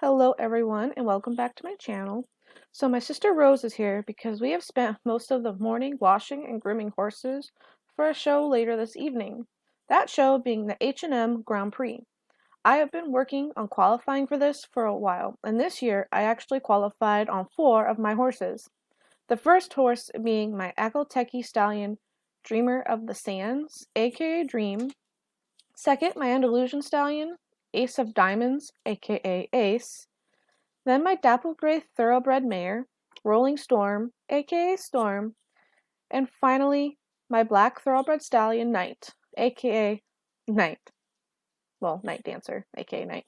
Hello everyone and welcome back to my channel. So my sister Rose is here because we have spent most of the morning washing and grooming horses for a show later this evening. That show being the H&M Grand Prix. I have been working on qualifying for this for a while, and this year I actually qualified on 4 of my horses. The first horse being my Agilteki stallion Dreamer of the Sands, aka Dream. Second, my Andalusian stallion Ace of Diamonds, aka Ace. Then my dapple gray thoroughbred mare, Rolling Storm, aka Storm, and finally my black thoroughbred stallion Knight, aka Knight. Well, Night Dancer, aka Knight.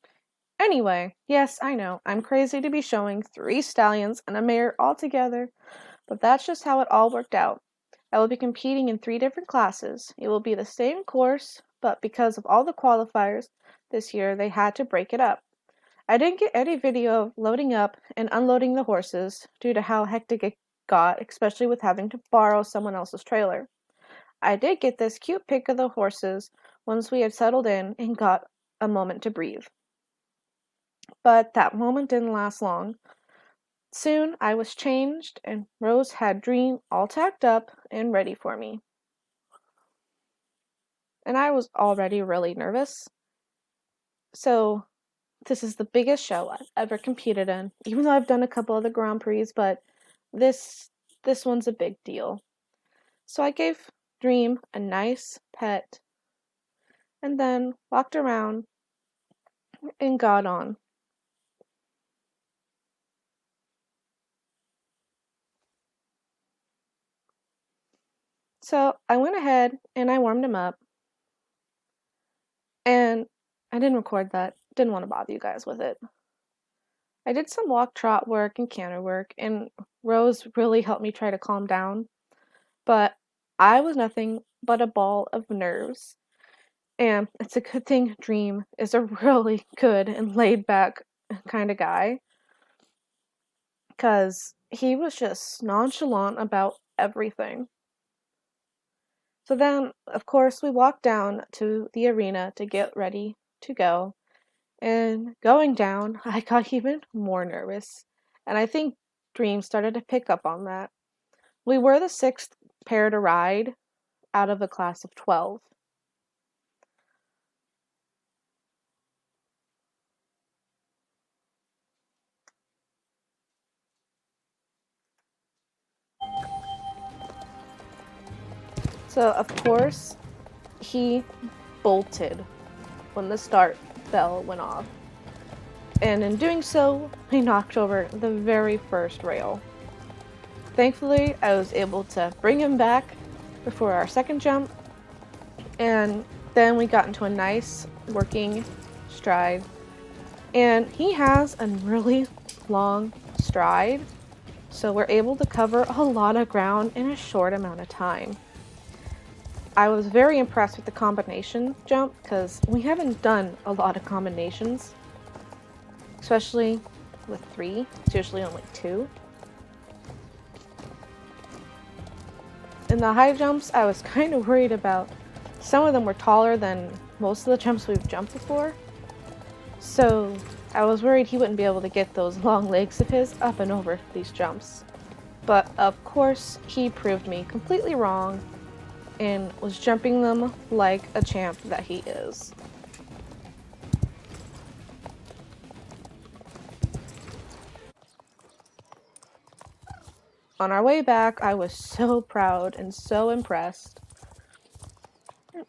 Anyway, yes, I know, I'm crazy to be showing 3 stallions and a mare all together, but that's just how it all worked out. I will be competing in 3 different classes. It will be the same course, but because of all the qualifiers this year, they had to break it up. I didn't get any video of loading up and unloading the horses due to how hectic it got, especially with having to borrow someone else's trailer. I did get this cute pic of the horses once we had settled in and got a moment to breathe. But that moment didn't last long. Soon I was changed and Rose had Dream all tacked up and ready for me. And I was already really nervous. So this is the biggest show I've ever competed in, even though I've done a couple of the Grand Prix, but this one's a big deal. So I gave Dream a nice pet and then walked around and got on. So I went ahead and I warmed him up, and I didn't record that. Didn't want to bother you guys with it. I did some walk trot work and canter work, and Rose really helped me try to calm down, but I was nothing but a ball of nerves. And it's a good thing Dream is a really good and laid back kind of guy, because he was just nonchalant about everything. So then, of course, we walked down to the arena to get ready to go. And going down, I got even more nervous. And I think Dream started to pick up on that. We were the 6th pair to ride out of a class of 12. So, of course, he bolted when the start bell went off. And in doing so, he knocked over the very first rail. Thankfully, I was able to bring him back before our second jump, and then we got into a nice working stride. And he has a really long stride, so we're able to cover a lot of ground in a short amount of time. I was very impressed with the combination jump because we haven't done a lot of combinations, especially with 3. It's usually only 2. In the high jumps, I was kind of worried about. Some of them were taller than most of the jumps we've jumped before, so I was worried he wouldn't be able to get those long legs of his up and over these jumps. But of course, he proved me completely wrong and was jumping them like a champ that he is. On our way back, I was so proud and so impressed.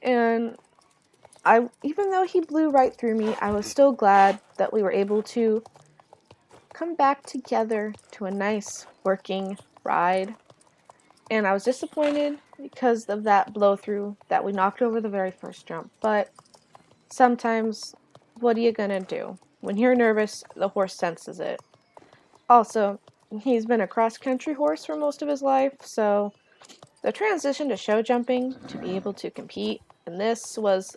And even though he blew right through me, I was still glad that we were able to come back together to a nice working ride. And I was disappointed because of that blow through that we knocked over the very first jump. But sometimes, what are you gonna do? When you're nervous, the horse senses it. Also, he's been a cross-country horse for most of his life, so the transition to show jumping to be able to compete in this was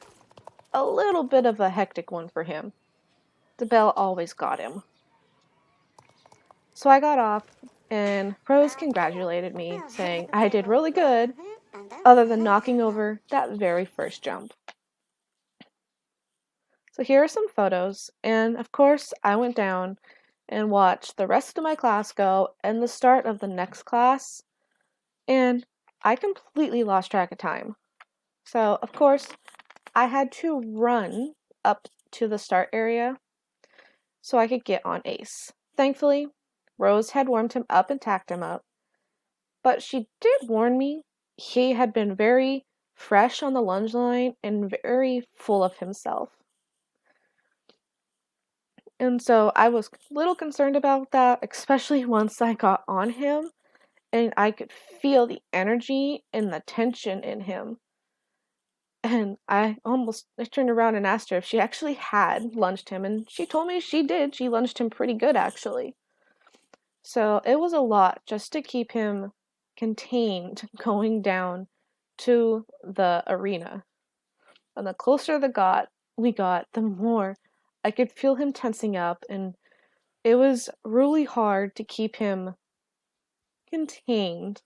a little bit of a hectic one for him. The bell always got him. So I got off, and Rose congratulated me, saying I did really good, other than knocking over that very first jump. So here are some photos, and of course I went down and watched the rest of my class go and the start of the next class, and I completely lost track of time. So of course I had to run up to the start area so I could get on Ace. Thankfully, Rose had warmed him up and tacked him up, but she did warn me he had been very fresh on the lunge line and very full of himself. And so I was a little concerned about that, especially once I got on him and I could feel the energy and the tension in him. And I turned around and asked her if she actually had lunged him, and she told me she did. She lunged him pretty good, actually. So it was a lot just to keep him contained going down to the arena. And the closer we got, the more I could feel him tensing up, and it was really hard to keep him contained.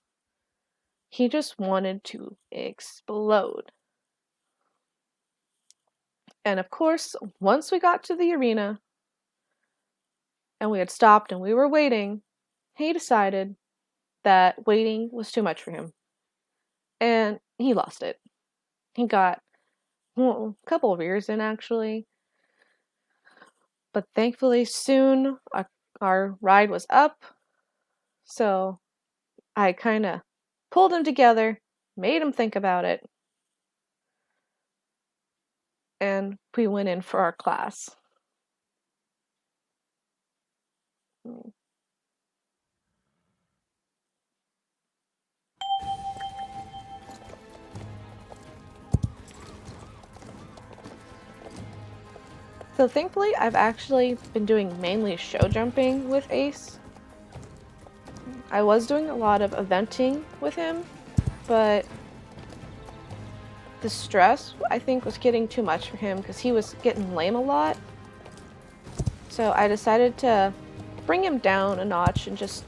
He just wanted to explode. And of course, once we got to the arena and we had stopped and we were waiting, he decided that waiting was too much for him. And he lost it. He got a couple of rears in, actually. But thankfully, soon our ride was up. So I kind of pulled him together, made him think about it, and we went in for our class. So thankfully, I've actually been doing mainly show jumping with Ace. I was doing a lot of eventing with him, but the stress, I think, was getting too much for him because he was getting lame a lot. So I decided to bring him down a notch and just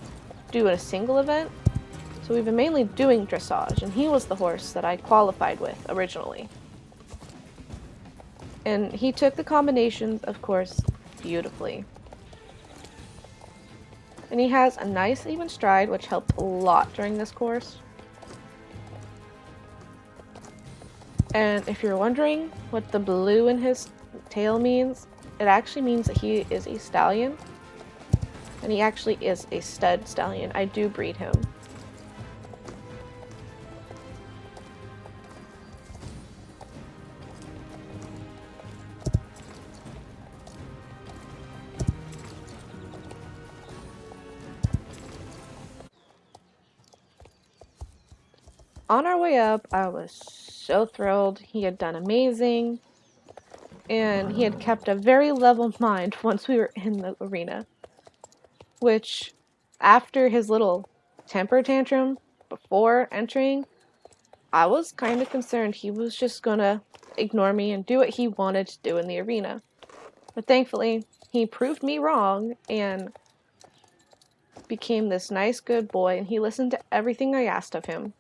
do a single event. So we've been mainly doing dressage, and he was the horse that I qualified with originally. And he took the combinations, of course, beautifully. And he has a nice even stride, which helped a lot during this course. And if you're wondering what the blue in his tail means, it actually means that he is a stallion. And he actually is a stud stallion. I do breed him. On our way up, I was so thrilled. He had done amazing. And he had kept a very level mind once we were in the arena. Which, after his little temper tantrum before entering, I was kind of concerned he was just gonna ignore me and do what he wanted to do in the arena. But thankfully, he proved me wrong and became this nice, good boy, and he listened to everything I asked of him.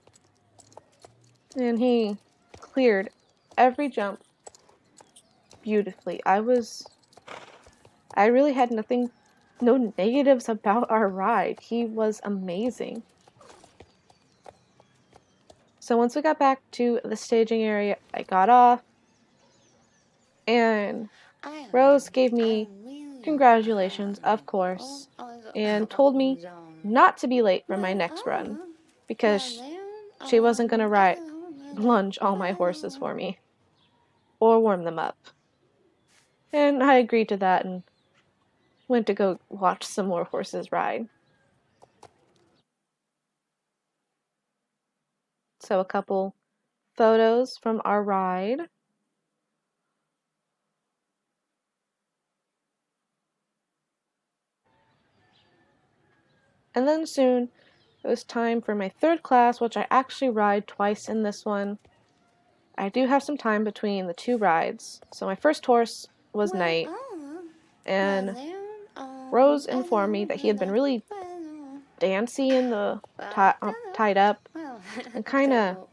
And he cleared every jump beautifully. I really had no negatives about our ride. He was amazing. So once we got back to the staging area, I got off, and Rose gave me congratulations, of course, and told me not to be late for my next run, because she wasn't going to lunge all my horses for me, or warm them up. And I agreed to that and went to go watch some more horses ride. So a couple photos from our ride. And then soon it was time for my third class, which I actually ride twice in this one. I do have some time between the two rides. So my first horse was Night, and Rose informed me that he had been really dancy in the tied up and kind of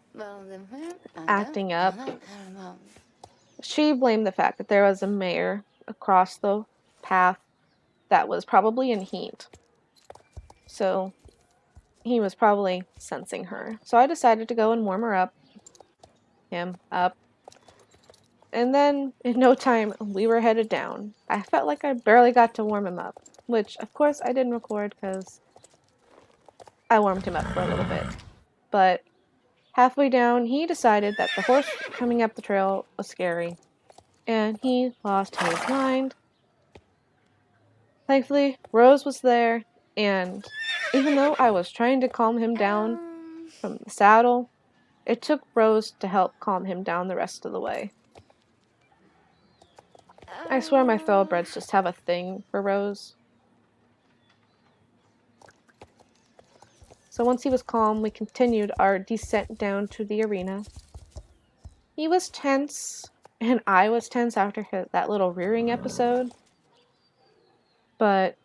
acting up. She blamed the fact that there was a mayor across the path that was probably in heat. So he was probably sensing her. So I decided to go and warm him up. And then, in no time, we were headed down. I felt like I barely got to warm him up, which, of course, I didn't record because I warmed him up for a little bit. But halfway down, he decided that the horse coming up the trail was scary, and he lost his mind. Thankfully, Rose was there, and even though I was trying to calm him down from the saddle, it took Rose to help calm him down the rest of the way. I swear my thoroughbreds just have a thing for Rose. So once he was calm, we continued our descent down to the arena. He was tense, and I was tense after that little rearing episode, but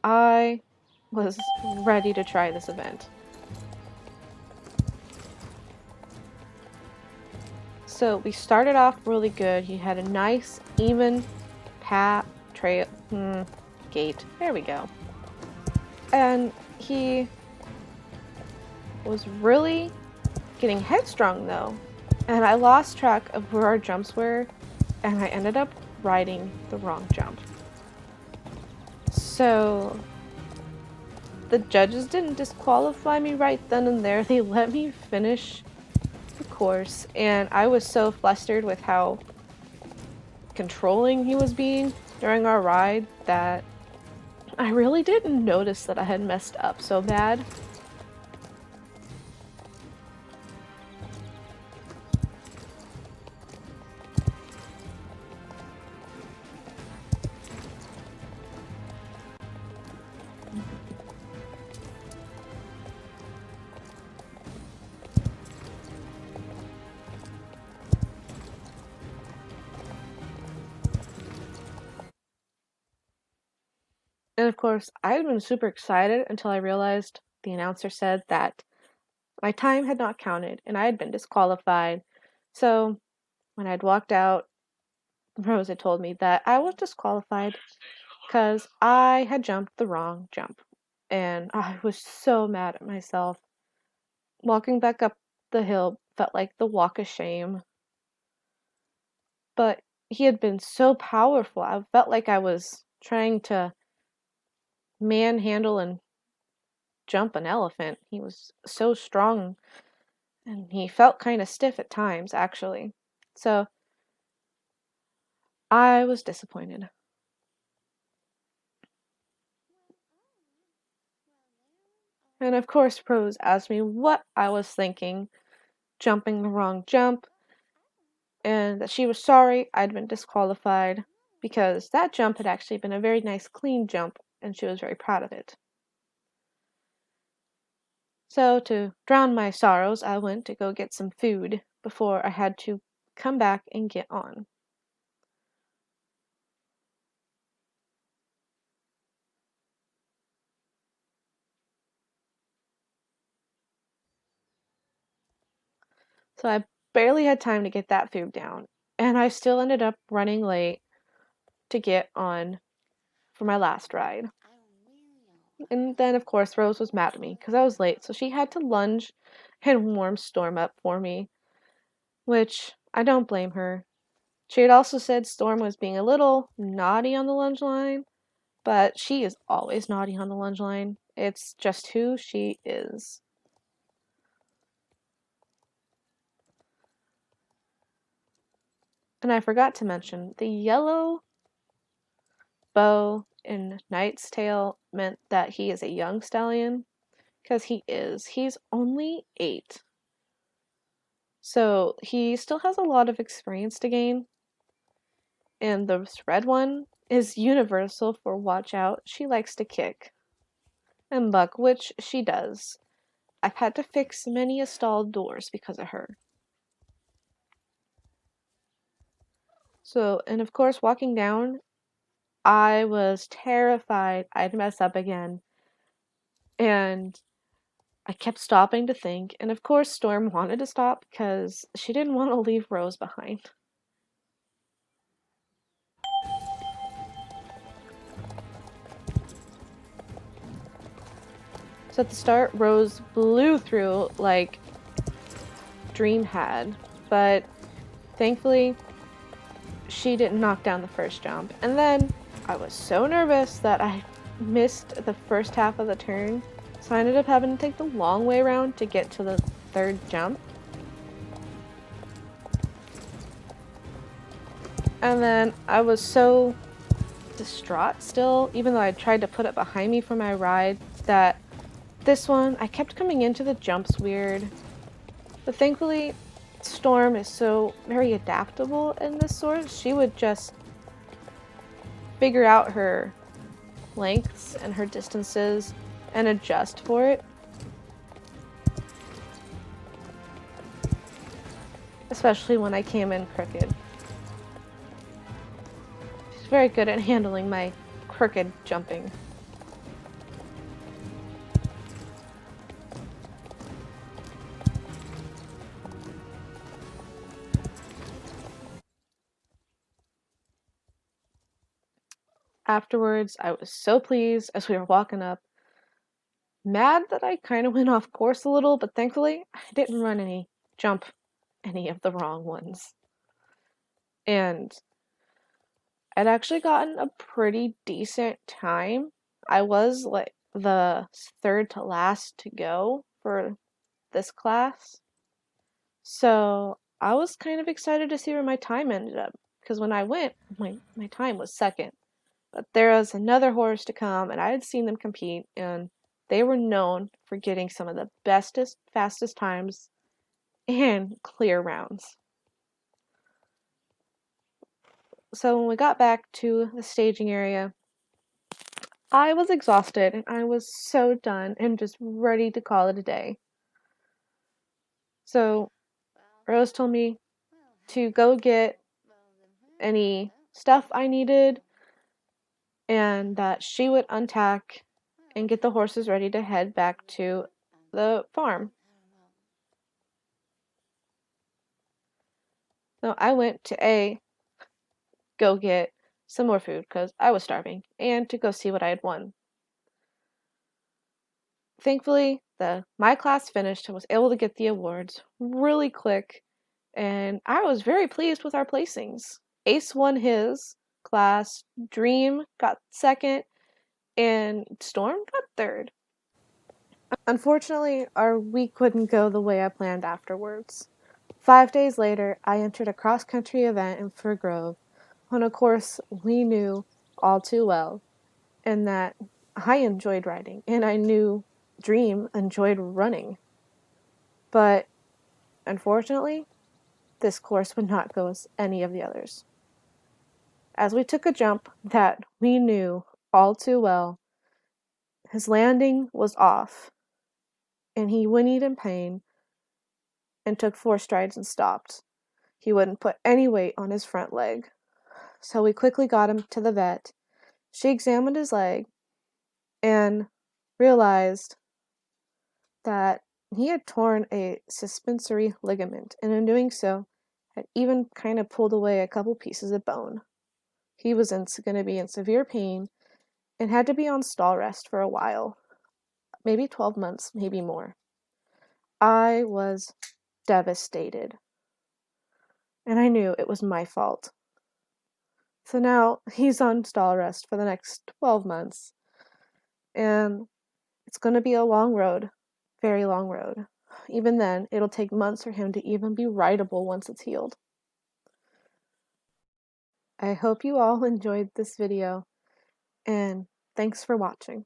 I was ready to try this event. So we started off really good. He had a nice, even gait. There we go. And he was really getting headstrong though. And I lost track of where our jumps were, and I ended up riding the wrong jump. So the judges didn't disqualify me right then and there. They let me finish the course, and I was so flustered with how controlling he was being during our ride that I really didn't notice that I had messed up so bad. And of course, I had been super excited until I realized the announcer said that my time had not counted and I had been disqualified. So when I'd walked out, Rose had told me that I was disqualified because I had jumped the wrong jump. And I was so mad at myself. Walking back up the hill felt like the walk of shame. But he had been so powerful. I felt like I was trying to manhandle and jump an elephant. He was so strong, and he felt kind of stiff at times, actually. So I was disappointed. And of course, Rose asked me what I was thinking, jumping the wrong jump, and that she was sorry I'd been disqualified because that jump had actually been a very nice, clean jump, and she was very proud of it. So, to drown my sorrows, I went to go get some food before I had to come back and get on. So, I barely had time to get that food down, and I still ended up running late to get on for my last ride. And then, of course, Rose was mad at me because I was late, so she had to lunge and warm Storm up for me, which I don't blame her. She had also said Storm was being a little naughty on the lunge line, but she is always naughty on the lunge line. It's just who she is. And I forgot to mention, the yellow bow in Knight's tail meant that he is a young stallion, because he is. He's only 8. So he still has a lot of experience to gain. And the red one is universal for watch out. She likes to kick and buck, which she does. I've had to fix many a stalled doors because of her. So, and of course, walking down, I was terrified I'd mess up again. And I kept stopping to think, and of course Storm wanted to stop because she didn't want to leave Rose behind. So at the start, Rose blew through like Dream had, but thankfully she didn't knock down the first jump. And then I was so nervous that I missed the first half of the turn, so I ended up having to take the long way around to get to the third jump. And then I was so distraught still, even though I tried to put it behind me for my ride, that this one, I kept coming into the jumps weird. But thankfully, Storm is so very adaptable in this sort. She would just figure out her lengths and her distances and adjust for it. Especially when I came in crooked. She's very good at handling my crooked jumping. Afterwards, I was so pleased as we were walking up. Mad that I kind of went off course a little, but thankfully I didn't jump any of the wrong ones. And I'd actually gotten a pretty decent time. I was like the third to last to go for this class. So I was kind of excited to see where my time ended up. Because when I went, my time was second. But there was another horse to come, and I had seen them compete, and they were known for getting some of the bestest, fastest times and clear rounds. So when we got back to the staging area, I was exhausted and I was so done and just ready to call it a day. So Rose told me to go get any stuff I needed and that she would untack and get the horses ready to head back to the farm. So I went to go get some more food because I was starving and to go see what I had won. Thankfully, my class finished and was able to get the awards really quick, and I was very pleased with our placings. Ace won his class, Dream got second, and Storm got third. Unfortunately, our week wouldn't go the way I planned afterwards. 5 days later, I entered a cross-country event in Fir Grove on a course we knew all too well, and that I enjoyed riding, and I knew Dream enjoyed running. But unfortunately, this course would not go as any of the others. As we took a jump that we knew all too well, his landing was off, and he whinnied in pain and took 4 strides and stopped. He wouldn't put any weight on his front leg. So we quickly got him to the vet. She examined his leg and realized that he had torn a suspensory ligament, and in doing so, had even kind of pulled away a couple pieces of bone. He was going to be in severe pain and had to be on stall rest for a while, maybe 12 months, maybe more. I was devastated, and I knew it was my fault. So now he's on stall rest for the next 12 months, and it's going to be a long road, very long road. Even then, it'll take months for him to even be rideable once it's healed. I hope you all enjoyed this video, and thanks for watching.